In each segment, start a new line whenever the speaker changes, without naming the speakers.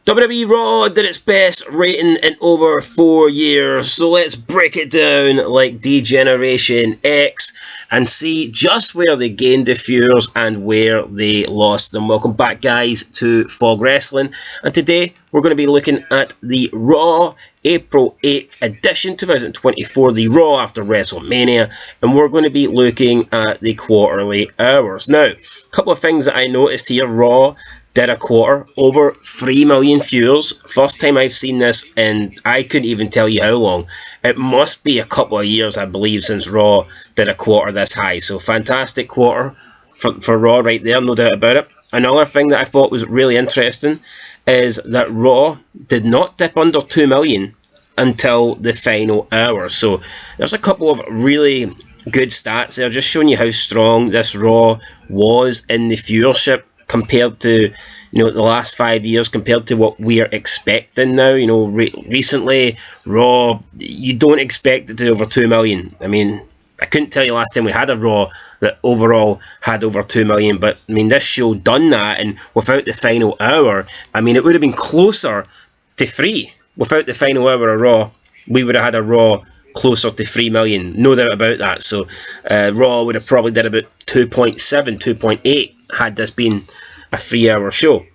WWE Raw did its best rating in over 4 years, so let's break it down like D-Generation X and see just where they gained the viewers and where they lost them. Welcome back, guys, to Fog Wrestling, and today we're going to be looking at the Raw April 8th edition 2024, the Raw after WrestleMania, and we're going to be looking at the quarterly hours. Now, a couple of things that I noticed here. Raw did a quarter, over 3 million viewers. First time I've seen this, and I couldn't even tell you how long. It must be a couple of years, I believe, since Raw did a quarter this high. So fantastic quarter for Raw right there, no doubt about it. Another thing that I thought was really interesting is that Raw did not dip under 2 million until the final hour. So there's a couple of really good stats there, just showing you how strong this Raw was in the viewership compared to, the last 5 years, compared to what we're expecting now. Recently, Raw, you don't expect it to over 2 million. I mean, I couldn't tell you last time we had a Raw that overall had over 2 million, but I mean, this show done that, and without the final hour, I mean, it would have been closer to 3. Without the final hour of Raw, we would have had a Raw closer to 3 million, no doubt about that. So Raw would have probably did about 2.7, 2.8 had this been a 3-hour show.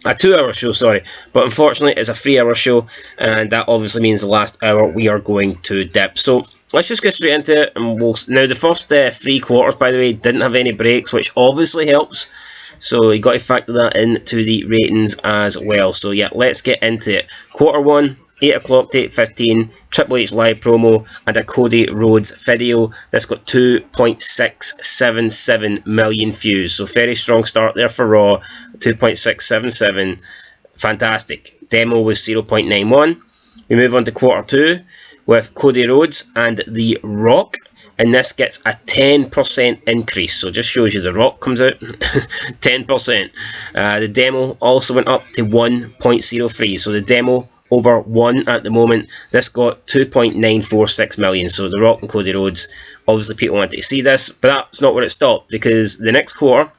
A 2-hour show, sorry. But unfortunately, it's a 3-hour show, and that obviously means the last hour we are going to dip. So let's just get straight into it. And now, the first 3 quarters, by the way, didn't have any breaks, which obviously helps. So you got to factor that into the ratings as well. So yeah, let's get into it. Quarter 1, 8 o'clock to 8:15, Triple H live promo and a Cody Rhodes video. This got 2.677 million views. So very strong start there for Raw. 2.677, fantastic. Demo was 0.91. We move on to quarter 2 with Cody Rhodes and The Rock, and this gets a 10% increase. So just shows you The Rock comes out. 10%. The demo also went up to 1.03. So the demo over 1 at the moment. This got 2.946 million. So The Rock and Cody Rhodes, obviously people wanted to see this, but that's not where it stopped, because the next quarter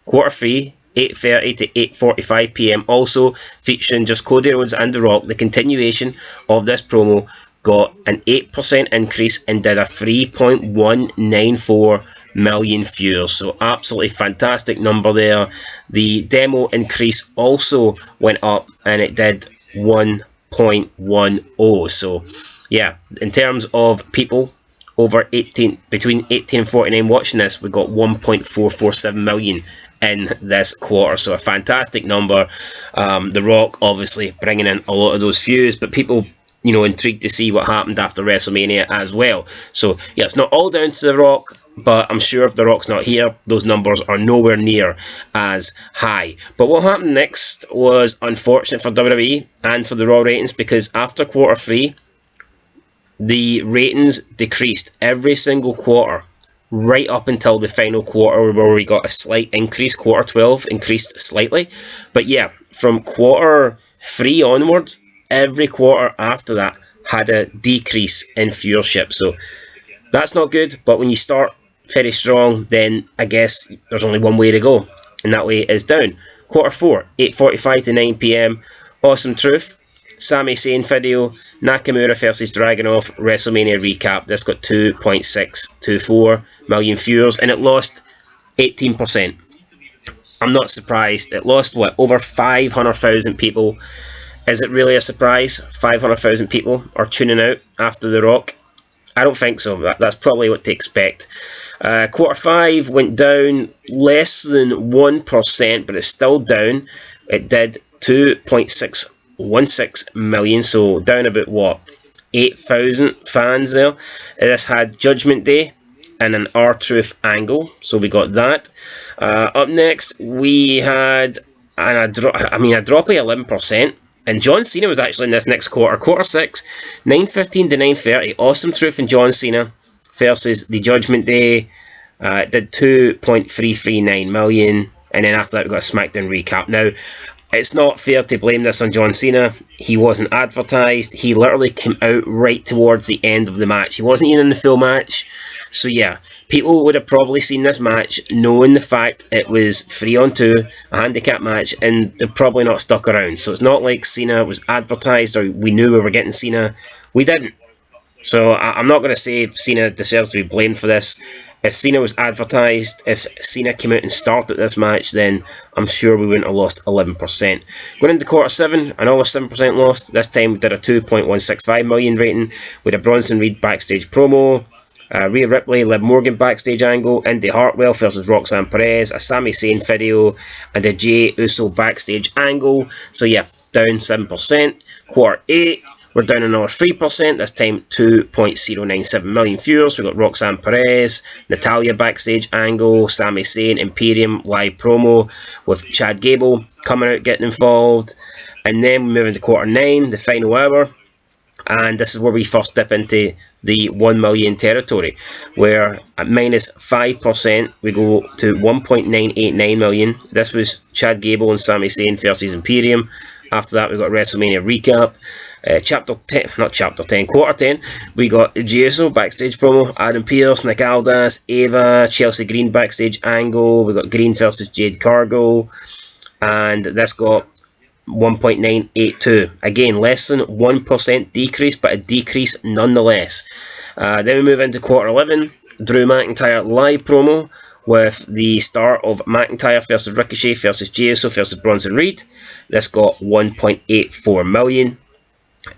3, 8:30 to 8:45 p.m, also featuring just Cody Rhodes and The Rock, the continuation of this promo, got an 8% increase and did a 3.194 million viewers. So absolutely fantastic number there. The demo increase also went up, and it did 1.10. So yeah, in terms of people over 18, between 18 and 49 watching this, we got 1.447 million in this quarter. So a fantastic number. The Rock obviously bringing in a lot of those views, but people, intrigued to see what happened after WrestleMania as well. So yeah, it's not all down to The Rock, but I'm sure if The Rock's not here, those numbers are nowhere near as high. But what happened next was unfortunate for WWE and for the Raw ratings, because after quarter 3, the ratings decreased every single quarter, right up until the final quarter, where we got a slight increase. Quarter 12 increased slightly. But yeah, from quarter 3 onwards, every quarter after that had a decrease in viewership. So that's not good, but when you start very strong, then I guess there's only one way to go, and that way is down. Quarter 4, 8:45 to 9 p.m, Awesome Truth, Sami Zayn video, Nakamura versus Dragunov WrestleMania recap. This got 2.624 million viewers, and it lost 18%. I'm not surprised. It lost, over 500,000 people. Is it really a surprise 500,000 people are tuning out after The Rock? I don't think so. That's probably what to expect. Quarter 5 went down less than 1%, but it's still down. It did 2.616 million, so down about 8,000 fans there. This had Judgment Day and an R-Truth angle, so we got that. Up next, we had a drop of 11%. And John Cena was actually in this next quarter. Quarter 6, 9:15 to 9:30, Awesome Truth and John Cena versus the Judgment Day. It did 2.339 million. And then after that, we got a SmackDown recap. Now, it's not fair to blame this on John Cena. He wasn't advertised. He literally came out right towards the end of the match. He wasn't even in the full match. So yeah, people would have probably seen this match knowing the fact it was 3-on-2, a handicap match, and they're probably not stuck around. So it's not like Cena was advertised or we knew we were getting Cena. We didn't. So I'm not going to say Cena deserves to be blamed for this. If Cena was advertised, if Cena came out and started this match, then I'm sure we wouldn't have lost 11%. Going into quarter 7, another 7% lost. This time we did a 2.165 million rating with a Bronson Reed backstage promo. Rhea Ripley, Liv Morgan backstage angle, Indy Hartwell versus Roxanne Perez, a Sami Zayn video, and a Jey Uso backstage angle. So yeah, down 7%. Quarter 8, we're down another 3%, this time 2.097 million viewers. We've got Roxanne Perez, Natalya backstage angle, Sami Zayn, Imperium live promo with Chad Gable coming out getting involved. And then we move into quarter 9, the final hour. And this is where we first dip into the 1 million territory, where at minus 5% we go to 1.989 million. This was Chad Gable and Sami Zayn versus Imperium. After that we got WrestleMania recap. Quarter 10, we got Jey Uso backstage promo, Adam Pearce, Nick Aldis, Ava, Chelsea Green backstage angle. We got Green versus Jade Cargill, and this got 1.982. Again, less than 1% decrease, but a decrease nonetheless. Then we move into quarter 11, Drew McIntyre live promo with the start of McIntyre versus Ricochet versus Jey Uso versus Bronson Reed. This got 1.84 million.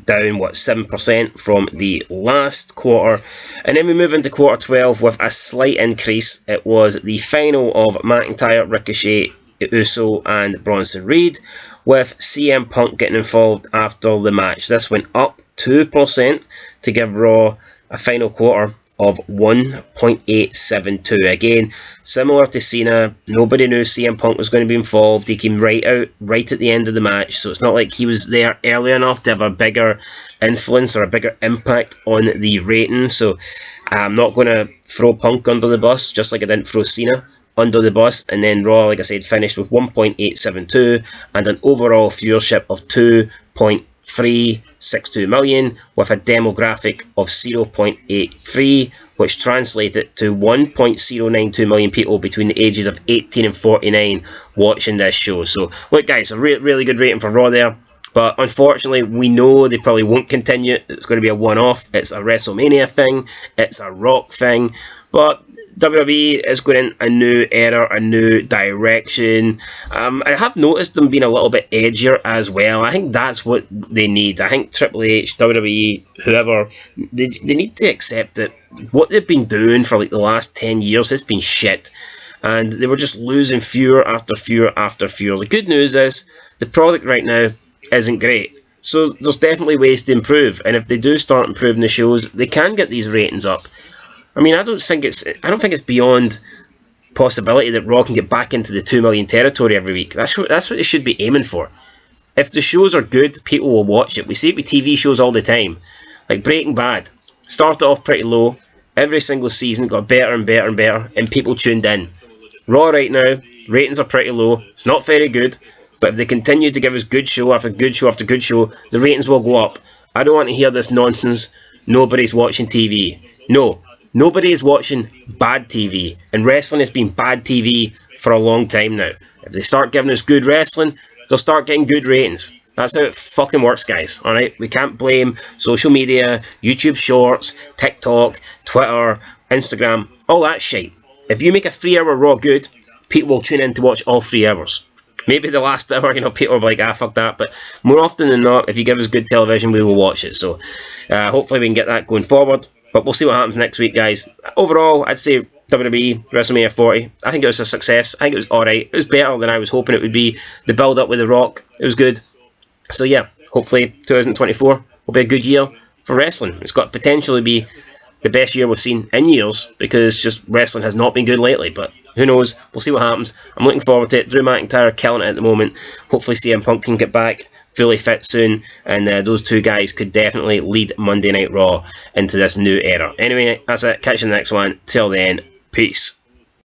Down 7% from the last quarter. And then we move into quarter 12 with a slight increase. It was the final of McIntyre, Ricochet, Uso and Bronson Reed, with CM Punk getting involved after the match. This went up 2% to give Raw a final quarter of 1.872. Again, similar to Cena, nobody knew CM Punk was going to be involved. He came right out, right at the end of the match, so it's not like he was there early enough to have a bigger influence or a bigger impact on the ratings. So I'm not going to throw Punk under the bus, just like I didn't throw Cena under the bus. And then Raw, like I said, finished with 1.872 and an overall viewership of 2.362 million, with a demographic of 0.83, which translated to 1.092 million people between the ages of 18 and 49 watching this show. So look guys, a really good rating for Raw there. But unfortunately, we know they probably won't continue. It's going to be a one-off. It's a WrestleMania thing. It's a Rock thing. But WWE is going in a new era, a new direction. I have noticed them being a little bit edgier as well. I think that's what they need. I think Triple H, WWE, whoever, they need to accept that what they've been doing for like the last 10 years has been shit. And they were just losing viewer after viewer after viewer. The good news is the product right now isn't great. So there's definitely ways to improve. And if they do start improving the shows, they can get these ratings up. I mean, I don't think it's beyond possibility that Raw can get back into the 2 million territory every week. That's what they should be aiming for. If the shows are good, people will watch it. We see it with TV shows all the time. Like Breaking Bad. Started off pretty low. Every single season got better and better and better, and people tuned in. Raw right now, ratings are pretty low. It's not very good. But if they continue to give us good show after good show after good show, the ratings will go up. I don't want to hear this nonsense. Nobody's watching TV. No. Nobody is watching bad TV, and wrestling has been bad TV for a long time now. If they start giving us good wrestling, they'll start getting good ratings. That's how it fucking works, guys, alright? We can't blame social media, YouTube Shorts, TikTok, Twitter, Instagram, all that shit. If you make a 3-hour Raw good, people will tune in to watch all 3 hours. Maybe the last hour, people are like, fuck that. But more often than not, if you give us good television, we will watch it. So hopefully we can get that going forward. But we'll see what happens next week, guys. Overall, I'd say WWE WrestleMania 40. I think it was a success. I think it was alright. It was better than I was hoping it would be. The build-up with The Rock, it was good. So yeah, hopefully 2024 will be a good year for wrestling. It's got potential to be the best year we've seen in years, because just wrestling has not been good lately. But who knows? We'll see what happens. I'm looking forward to it. Drew McIntyre killing it at the moment. Hopefully CM Punk can get back fully fit soon, and those two guys could definitely lead Monday Night Raw into this new era. Anyway, that's it. Catch you in the next one. Till then, peace.